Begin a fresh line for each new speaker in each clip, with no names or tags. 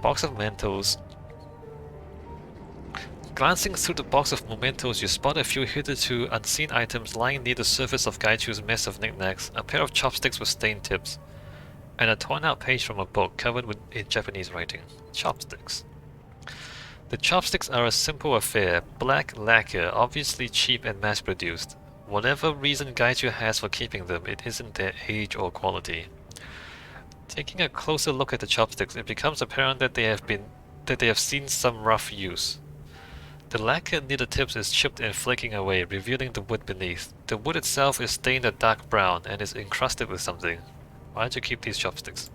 box of mementos. Glancing through the box of mementos, you spot a few hitherto unseen items lying near the surface of Gaichu's mess of knickknacks, a pair of chopsticks with stained tips, and a torn-out page from a book covered in Japanese writing. Chopsticks. The chopsticks are a simple affair, black lacquer, obviously cheap and mass-produced. Whatever reason Gaichu has for keeping them, it isn't their age or quality. Taking a closer look at the chopsticks, it becomes apparent that they have seen some rough use. The lacquer near the tips is chipped and flaking away, revealing the wood beneath. The wood itself is stained a dark brown and is encrusted with something. Why'd you keep these chopsticks?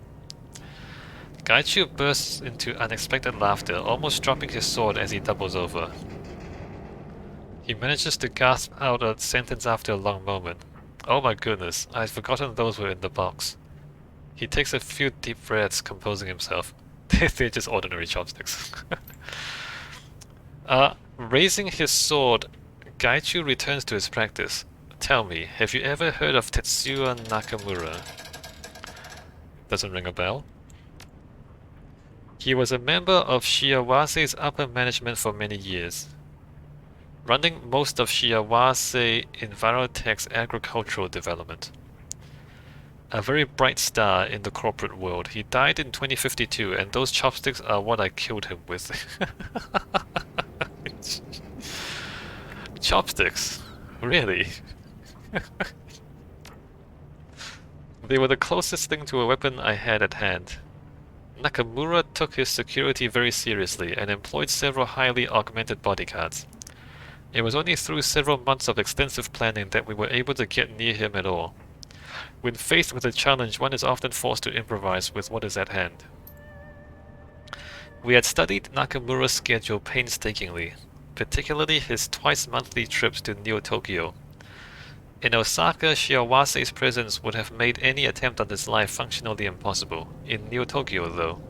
Gaichu bursts into unexpected laughter, almost dropping his sword as he doubles over. He manages to gasp out a sentence after a long moment. Oh my goodness, I'd forgotten those were in the box. He takes a few deep breaths, composing himself. They're just ordinary chopsticks. Raising his sword, Gaichu returns to his practice. Tell me, have you ever heard of Tetsuya Nakamura? Doesn't ring a bell. He was a member of Shiawase's upper management for many years, running most of Shiawase Envirotech's agricultural development. A very bright star in the corporate world. He died in 2052, and those chopsticks are what I killed him with. Chopsticks? Really? They were the closest thing to a weapon I had at hand. Nakamura took his security very seriously and employed several highly augmented bodyguards. It was only through several months of extensive planning that we were able to get near him at all. When faced with a challenge, one is often forced to improvise with what is at hand. We had studied Nakamura's schedule painstakingly, particularly his twice-monthly trips to Neo-Tokyo. In Osaka, Shiawase's presence would have made any attempt on his life functionally impossible. In Neo-Tokyo, though.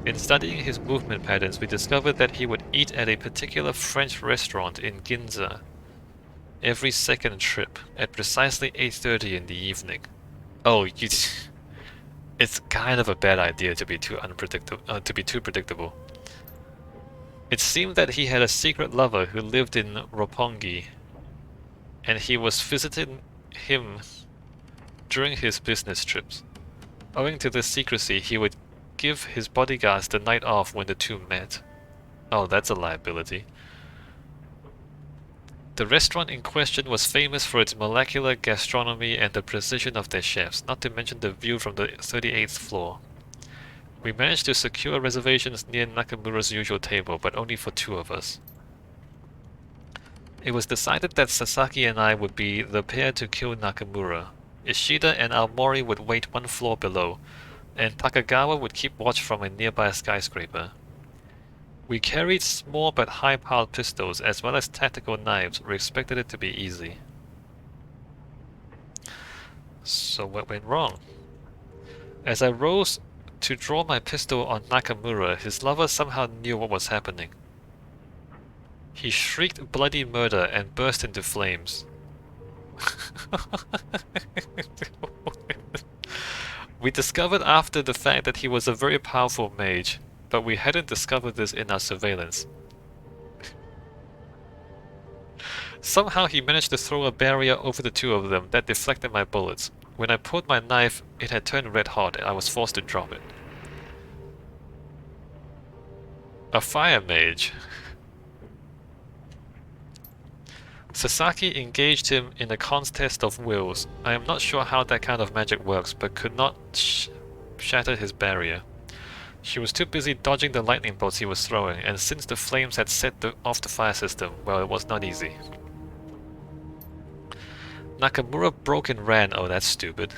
In studying his movement patterns, we discovered that he would eat at a particular French restaurant in Ginza every second trip, at precisely 8:30 in the evening. Oh, it's kind of a bad idea to be too predictable. It seemed that he had a secret lover who lived in Roppongi, and he was visiting him during his business trips. Owing to this secrecy, he would give his bodyguards the night off when the two met. Oh, that's a liability. The restaurant in question was famous for its molecular gastronomy and the precision of their chefs, not to mention the view from the 38th floor. We managed to secure reservations near Nakamura's usual table, but only for two of us. It was decided that Sasaki and I would be the pair to kill Nakamura. Ishida and Aomori would wait one floor below, and Takagawa would keep watch from a nearby skyscraper. We carried small but high-powered pistols as well as tactical knives. We expected it to be easy. So what went wrong? As I rose to draw my pistol on Nakamura, his lover somehow knew what was happening. He shrieked bloody murder and burst into flames. We discovered after the fact that he was a very powerful mage, but we hadn't discovered this in our surveillance. Somehow he managed to throw a barrier over the two of them that deflected my bullets. When I pulled my knife, it had turned red hot and I was forced to drop it. A fire mage. Sasaki engaged him in a contest of wills. I am not sure how that kind of magic works, but could not shatter his barrier. She was too busy dodging the lightning bolts he was throwing, and since the flames had set off the fire system, well, it was not easy. Nakamura broke and ran. Oh, that's stupid.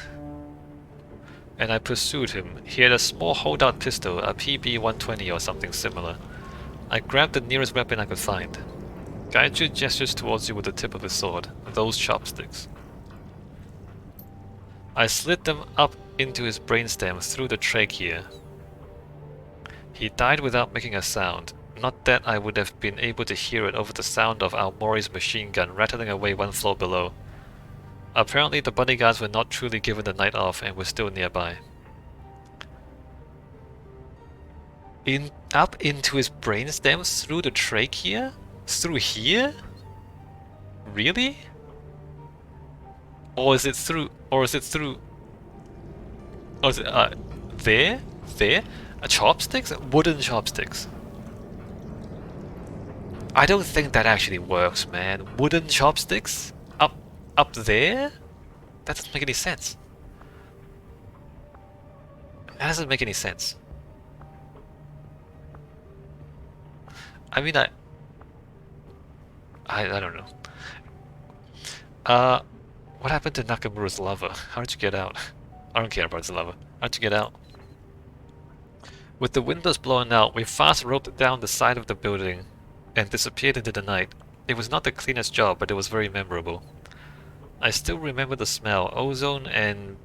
And I pursued him. He had a small holdout pistol, a PB-120 or something similar. I grabbed the nearest weapon I could find. Gaichu gestures towards you with the tip of his sword. Those chopsticks. I slid them up into his brainstem through the trachea. He died without making a sound. Not that I would have been able to hear it over the sound of Aomori's machine gun rattling away one floor below. Apparently the bodyguards were not truly given the night off and were still nearby. Up into his brainstem through the trachea? Through here? Really? Or is it through... Or is it through... Or is it... there? There? Chopsticks? Wooden chopsticks. I don't think that actually works, man. Wooden chopsticks? Up there? That doesn't make any sense. That doesn't make any sense. I mean, I don't know. What happened to Nakamura's lover? How did you get out? I don't care about his lover. How'd you get out? With the windows blown out, we fast roped down the side of the building and disappeared into the night. It was not the cleanest job, but it was very memorable. I still remember the smell, ozone and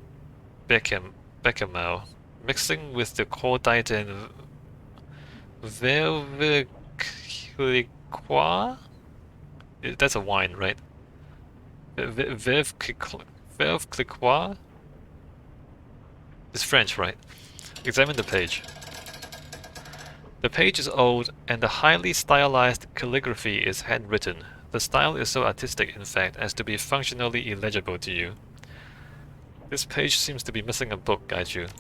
bechamel, mixing with the cordite and verviquois? That's a wine, right? Verviquois? It's French, right? Examine the page. The page is old, and the highly stylized calligraphy is handwritten. The style is so artistic, in fact, as to be functionally illegible to you. This page seems to be missing a book, Gaiju.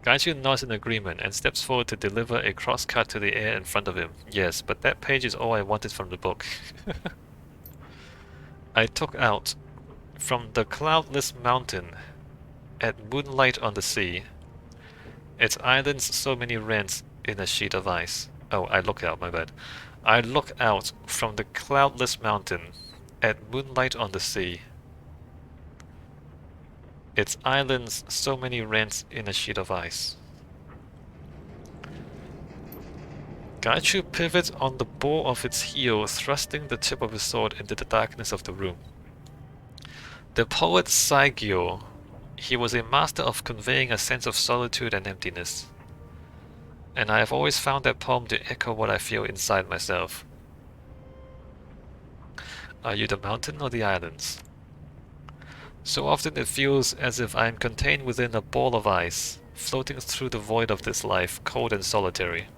Gaiju nods in agreement and steps forward to deliver a cross-cut to the air in front of him. Yes, but that page is all I wanted from the book. I took out, from the cloudless mountain, at moonlight on the sea, its islands so many rents in a sheet of ice. Oh, I look out, my bad. I look out from the cloudless mountain, at moonlight on the sea, its islands so many rents in a sheet of ice. Gaichu pivots on the ball of its heel, thrusting the tip of his sword into the darkness of the room. The poet Saigyo, he was a master of conveying a sense of solitude and emptiness. And I have always found that poem to echo what I feel inside myself. Are you the mountain or the islands? So often it feels as if I am contained within a ball of ice, floating through the void of this life, cold and solitary.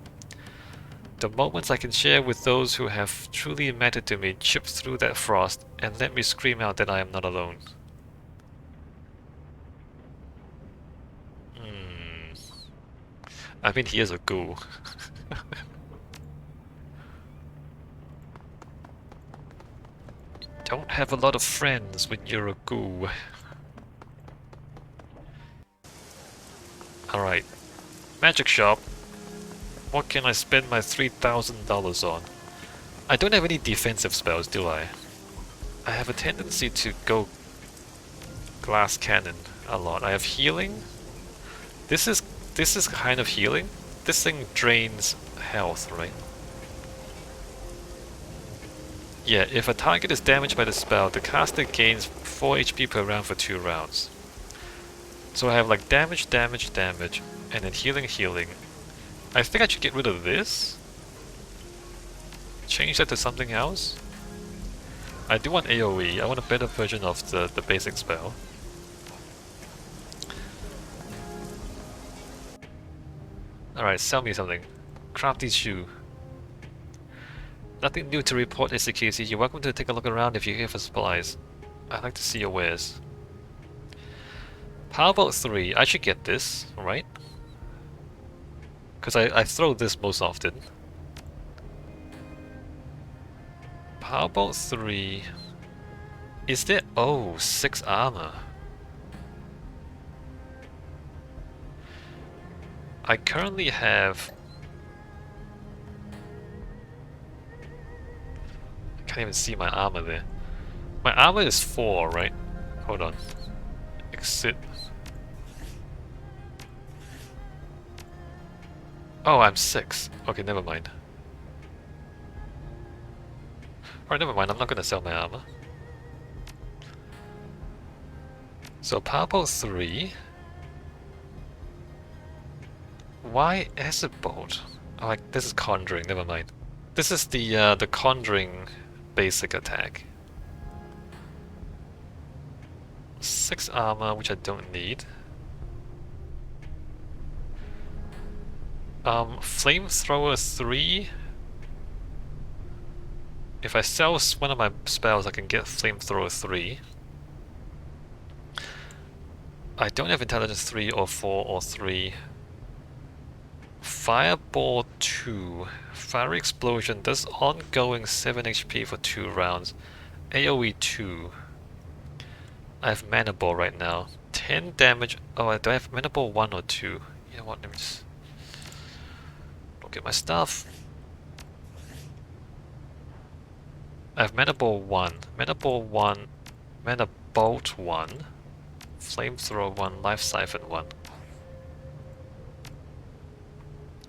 The moments I can share with those who have truly mattered to me chip through that frost and let me scream out that I am not alone. I mean, he is a ghoul. Don't have a lot of friends when you're a ghoul. Alright. Magic shop. What can I spend my $3,000 on? I don't have any defensive spells, do I? I have a tendency to go glass cannon a lot. I have healing. This is kind of healing. This thing drains health, right? Yeah, if a target is damaged by the spell, the caster gains 4 HP per round for 2 rounds. So I have like damage, damage, damage, and then healing, healing. I think I should get rid of this. Change that to something else. I do want AoE. I want a better version of the basic spell. Alright, sell me something. Crafty shoe. Nothing new to report, SCKC. You're welcome to take a look around if you're here for supplies. I'd like to see your wares. Powerbolt 3. I should get this, right? Because I throw this most often. Powerbolt 3... Is there... Oh, 6 armor. I currently have... I can't even see my armor there. My armor is 4, right? Hold on. Exit. Oh, I'm 6. Okay, never mind. Alright, never mind. I'm not gonna sell my armor. So, Powerbolt 3... Why Acid Bolt? Oh, this is Conjuring, never mind. This is the Conjuring basic attack. 6 armor, which I don't need. Flamethrower 3. If I sell one of my spells, I can get Flamethrower 3. I don't have Intelligence 3 or 4 or 3. Fireball 2. Fire Explosion does ongoing 7 HP for 2 rounds. AoE 2. I have Mana Ball right now. 10 damage. Oh, do I have Mana Ball 1 or 2? You know what, let me just look at my stuff. I have Mana Ball 1. Mana Ball 1. Mana Bolt 1. Flamethrower 1. Life Siphon 1.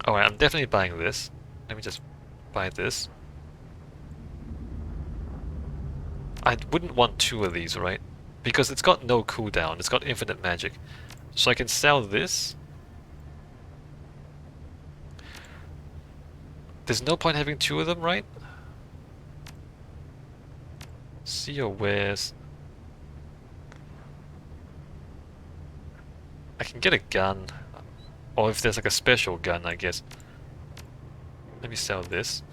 Alright, I'm definitely buying this. Let me just buy this. I wouldn't want 2 of these, right? Because it's got no cooldown, it's got infinite magic. So I can sell this. There's no point having 2 of them, right? See your wares. I can get a gun. Or if there's like a special gun, I guess. Let me sell this.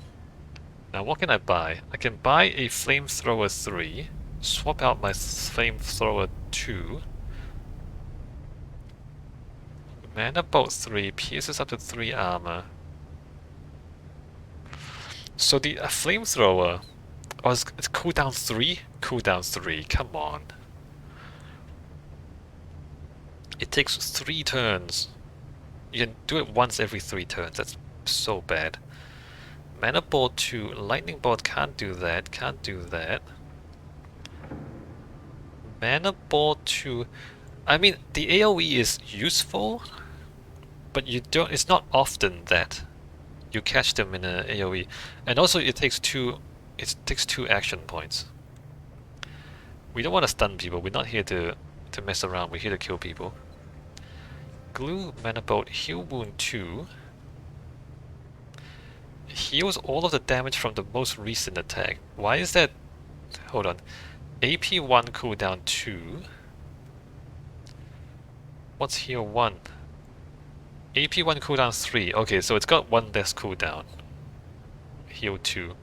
Now what can I buy? I can buy a Flamethrower 3, swap out my Flamethrower 2, Mana Bolt 3, pierces up to 3 armor. So the Flamethrower, oh, it's cooldown 3? Cooldown 3, come on. It takes 3 turns. You can do it once every 3 turns, that's so bad. Mana Bolt 2, Lightning Bolt can't do that, can't do that. Mana Bolt 2, I mean, the AoE is useful, but you don't, it's not often that you catch them in an AoE. And also it takes 2 action points. We don't want to stun people, we're not here to mess around, we're here to kill people. Glue, Mana Bolt, Heal Wound 2. Heals all of the damage from the most recent attack. Why is that? Hold on. AP 1 cooldown 2. What's heal 1? AP 1 cooldown 3. Okay, so it's got 1 less cooldown. Heal 2.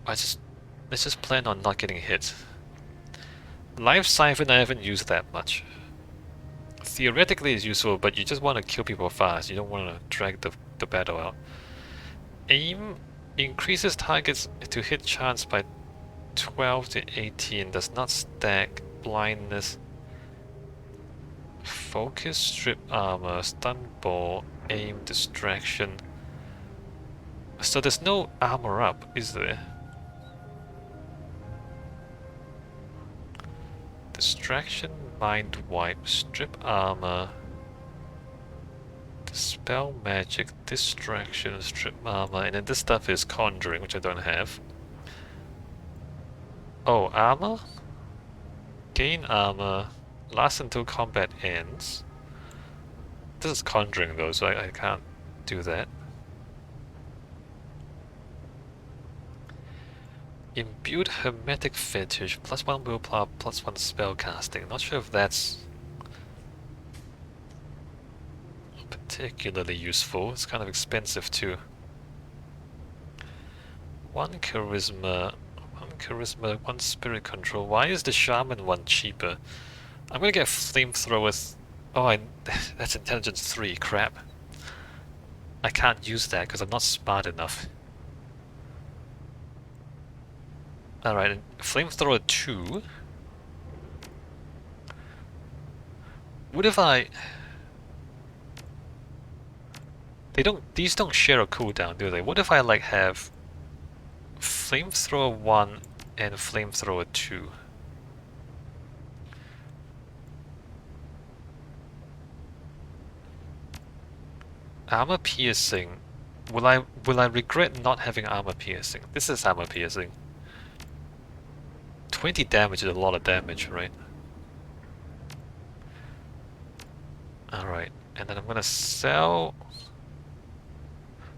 Let's just plan on not getting hit. Life Siphon I haven't used that much. Theoretically it's useful, but you just want to kill people fast. You don't want to drag the battle out. Aim increases targets to hit chance by 12 to 18. Does not stack. Blindness. Focus, strip armor, stun ball, aim, distraction. So there's no armor up, is there? Distraction, mind wipe, strip armor, dispel magic, distraction, strip armor, and then this stuff is conjuring, which I don't have. Oh, armor? Gain armor, lasts until combat ends. This is conjuring though, so I can't do that. Imbued Hermetic Fetish, +1 willpower, +1 spell casting. Not sure if that's particularly useful. It's kind of expensive too. 1 charisma, 1 spirit control. Why is the shaman one cheaper? I'm gonna get flamethrower. Oh, that's intelligence 3. Crap. I can't use that because I'm not smart enough. Alright, flamethrower 2. What if I... These don't share a cooldown, do they? What if I like have flamethrower 1 and flamethrower 2? Armor piercing. Will I regret not having armor piercing? This is armor piercing. 20 damage is a lot of damage, right? Alright, and then I'm gonna sell...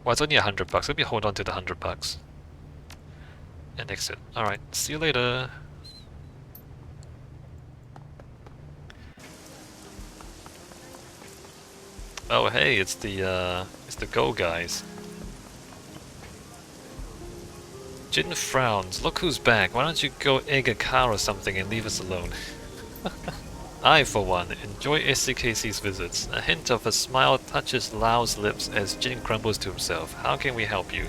Well, it's only $100. Let me hold on to the $100. And exit. Alright, see you later. Oh hey, it's the Go guys. Jin frowns. Look who's back. Why don't you go egg a car or something and leave us alone? I, for one, enjoy SCKC's visits. A hint of a smile touches Lao's lips as Jin grumbles to himself. How can we help you?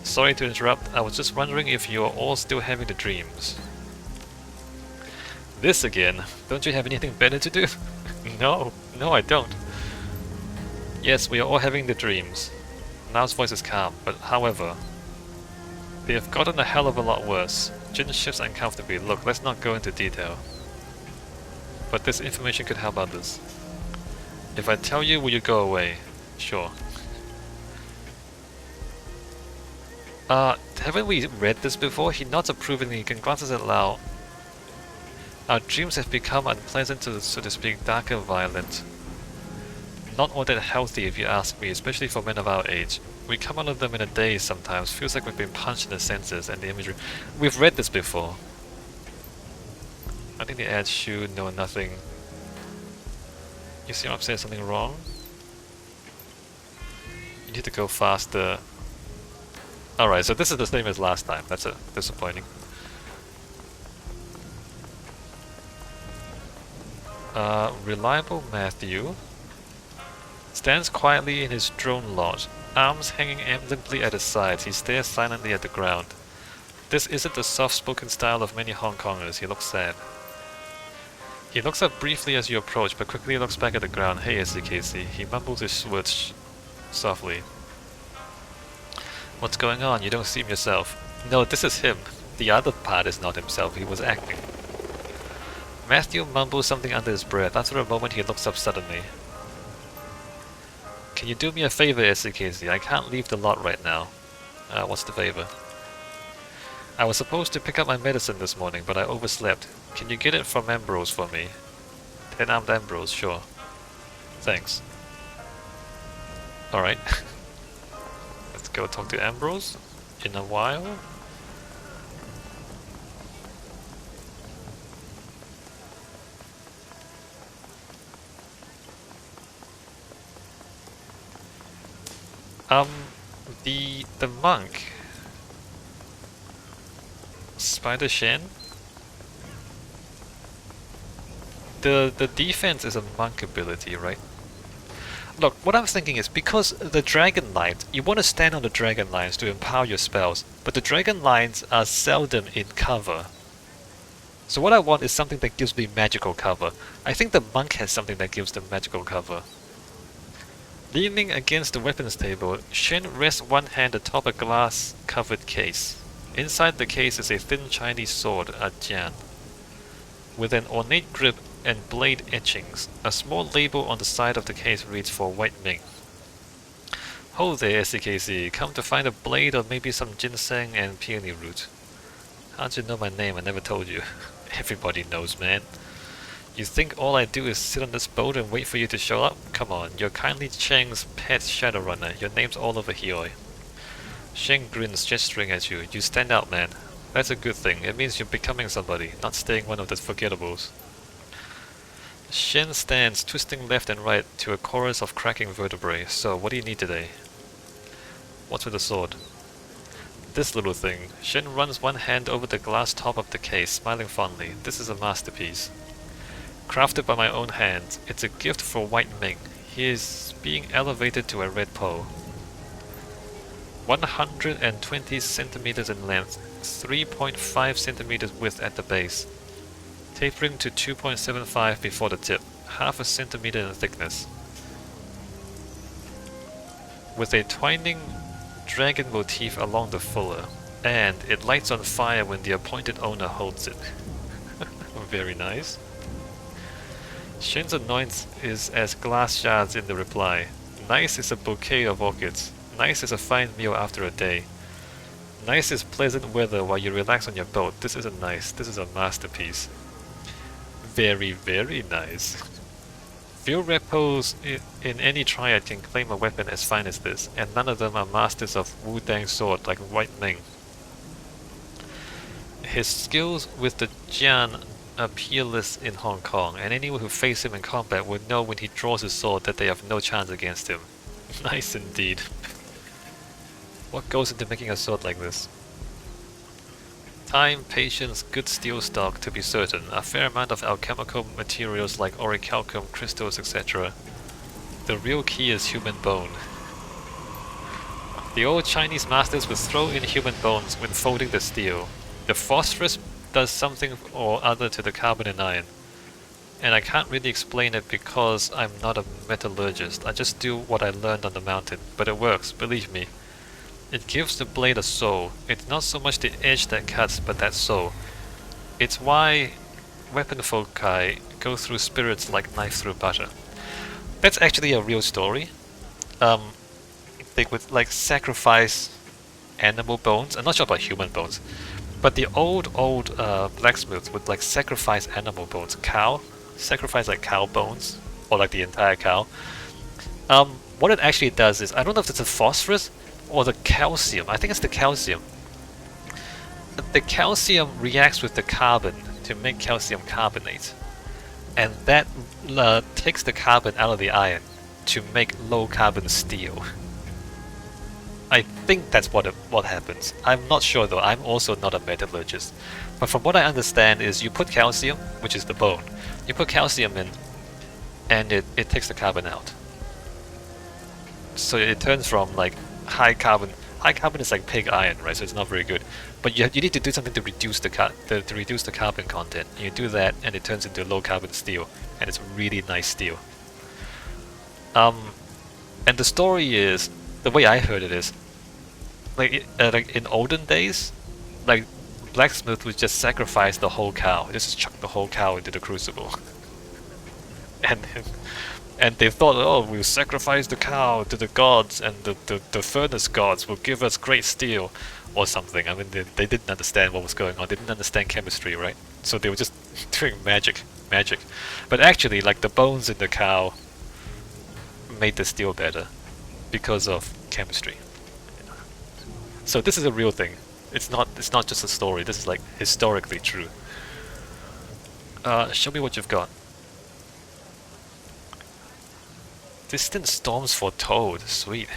Sorry to interrupt, I was just wondering if you are all still having the dreams. This again? Don't you have anything better to do? No, I don't. Yes, we are all having the dreams. Lao's voice is calm, but however, they have gotten a hell of a lot worse. Jin shifts uncomfortably. Look, let's not go into detail. But this information could help others. If I tell you, will you go away? Sure. Haven't we read this before? He nods approvingly and glances at Lao. Our dreams have become unpleasant to, so to speak, darker violent. Not all that healthy if you ask me, especially for men of our age. We come out of them in a daze sometimes, feels like we've been punched in the senses and the imagery. We've read this before. I think the ad should know nothing. You seem upset something wrong? You need to go faster. Alright, so this is the same as last time. That's disappointing. Reliable Matthew stands quietly in his drone lodge, arms hanging limply at his sides. He stares silently at the ground. This isn't the soft-spoken style of many Hong Kongers. He looks sad. He looks up briefly as you approach, but quickly looks back at the ground. Hey, SCKC. He mumbles his words softly. What's going on? You don't seem yourself. No, this is him. The other part is not himself. He was acting. Matthew mumbles something under his breath. After a moment, he looks up suddenly. Can you do me a favor, SCKC? I can't leave the lot right now. What's the favor? I was supposed to pick up my medicine this morning, but I overslept. Can you get it from Ambrose for me? 10-armed Ambrose, sure. Thanks. Alright. Let's go talk to Ambrose in a while. The monk. Spider Shen? The defense is a monk ability, right? Look, what I'm thinking is, because the dragon lines, you want to stand on the dragon lines to empower your spells, but the dragon lines are seldom in cover. So what I want is something that gives me magical cover. I think the monk has something that gives them magical cover. Leaning against the weapons table, Shen rests one hand atop a glass-covered case. Inside the case is a thin Chinese sword, a jian, with an ornate grip and blade etchings. A small label on the side of the case reads for White Ming. Ho there, SCKC. Come to find a blade or maybe some ginseng and peony root. How'd you know my name? I never told you. Everybody knows, man. You think all I do is sit on this boat and wait for you to show up? Come on, you're kindly Cheng's pet Shadowrunner. Your name's all over here. Sheng grins, gesturing at you. You stand out, man. That's a good thing. It means you're becoming somebody, not staying one of the forgettables. Shen stands, twisting left and right to a chorus of cracking vertebrae. So, what do you need today? What's with the sword? This little thing. Shen runs one hand over the glass top of the case, smiling fondly. This is a masterpiece. Crafted by my own hands, it's a gift for White Ming. He is being elevated to a red pole. 120 centimeters in length, 3.5 centimeters width at the base, tapering to 2.75 before the tip, half a centimeter in thickness. With a twining dragon motif along the fuller, and it lights on fire when the appointed owner holds it. Very nice. Shen's annoyance is as glass shards in the reply. Nice is a bouquet of orchids. Nice is a fine meal after a day. Nice is pleasant weather while you relax on your boat. This isn't nice. This is a masterpiece. Very, very nice. Few repos in any triad can claim a weapon as fine as this, and none of them are masters of Wu-Dang sword like White Ming. His skills with the Jian a peerless in Hong Kong, and anyone who faces him in combat would know when he draws his sword that they have no chance against him. Nice indeed. What goes into making a sword like this? Time, patience, good steel stock to be certain, a fair amount of alchemical materials like orichalcum, crystals, etc. The real key is human bone. The old Chinese masters would throw in human bones when folding the steel. The phosphorus does something or other to the carbon and iron. And I can't really explain it because I'm not a metallurgist. I just do what I learned on the mountain. But it works, believe me. It gives the blade a soul. It's not so much the edge that cuts, but that soul. It's why weapon foci go through spirits like knife through butter. That's actually a real story. They would like sacrifice animal bones. I'm not sure about human bones, but the old blacksmiths would like sacrifice animal bones. Sacrifice like cow bones or like the entire cow. What it actually does is, I don't know if it's the phosphorus or the calcium. I think it's the calcium. The calcium reacts with the carbon to make calcium carbonate, and that takes the carbon out of the iron to make low carbon steel. I think that's what happens. I'm not sure though. I'm also not a metallurgist, but from what I understand is you put calcium, which is the bone, you put calcium in, and it takes the carbon out. So it turns from like high carbon is like pig iron, right? So it's not very good. But you need to do something to reduce the carbon content. And you do that, and it turns into low carbon steel, and it's really nice steel. And the story is, the way I heard it is, like in olden days, like blacksmith would just sacrifice the whole cow, just chuck the whole cow into the crucible, and they thought, oh, we'll sacrifice the cow to the gods, and the furnace gods will give us great steel, or something. I mean, they didn't understand what was going on. They didn't understand chemistry, right? So they were just doing magic. But actually, like the bones in the cow made the steel better because of chemistry. So this is a real thing. It's not just a story. This is like historically true. Show me what you've got. Distant storms foretold. Sweet.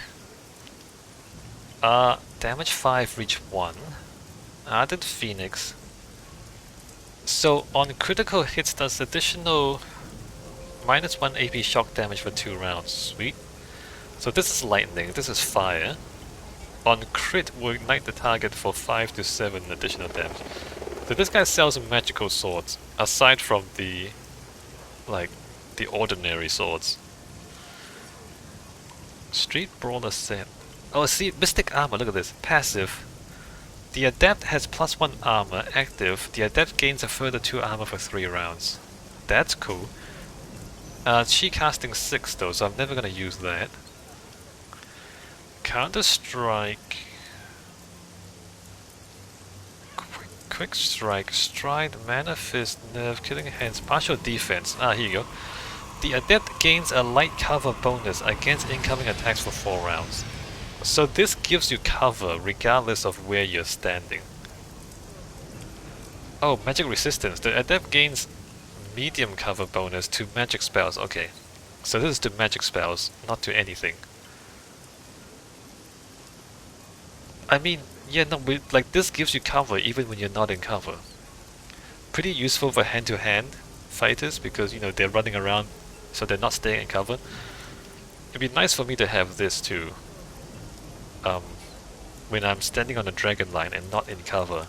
Damage 5, reach 1. Added Phoenix. So on critical hits does additional -1 AP shock damage for 2 rounds. Sweet. So this is lightning, this is fire. On crit will ignite the target for 5 to 7 additional damage. So this guy sells magical swords, aside from the ordinary swords. Street Brawler set. Oh, see, Mystic Armor, look at this. Passive. The Adept has +1 armor. Active. The Adept gains a further 2 armor for 3 rounds. That's cool. Chi casting 6 though, so I'm never gonna use that. Counter Strike. Quick Strike. Stride, Mana Fist, Nerve, Killing Hands, Partial Defense. Ah, here you go. The Adept gains a light cover bonus against incoming attacks for 4 rounds. So this gives you cover regardless of where you're standing. Oh, magic resistance. The Adept gains medium cover bonus to magic spells. Okay. So this is to magic spells, not to anything. I mean, yeah, no, like this gives you cover even when you're not in cover. Pretty useful for hand-to-hand fighters because, you know, they're running around, so they're not staying in cover. It'd be nice for me to have this too. When I'm standing on a dragon line and not in cover.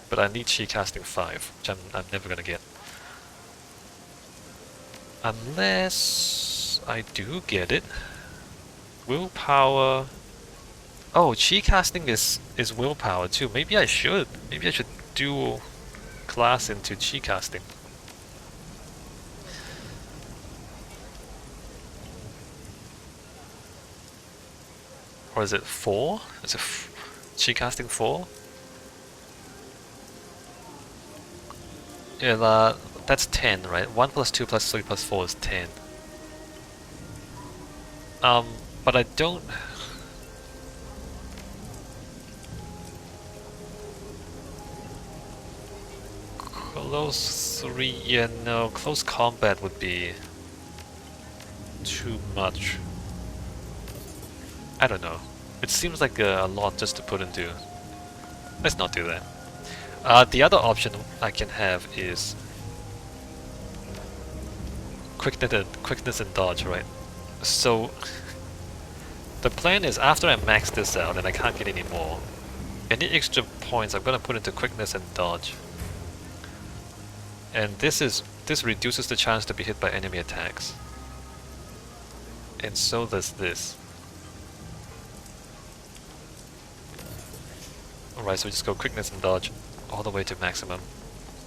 But I need Chi casting 5, which I'm never gonna get. Unless I do get it. Willpower. Oh, Chi casting is willpower too. Maybe I should dual class into Chi casting. Or is it 4? Is it Chi casting 4? Yeah, that's 10, right? 1 plus 2 plus 3 plus 4 is 10. But I don't... Close 3, yeah, no, close combat would be too much. I don't know. It seems like a lot just to put into. Let's not do that. The other option I can have is quickness and dodge, right? So the plan is after I max this out and I can't get any more, any extra points I'm gonna put into quickness and dodge. And this reduces the chance to be hit by enemy attacks. And so does this. Alright, so we just go quickness and dodge all the way to maximum.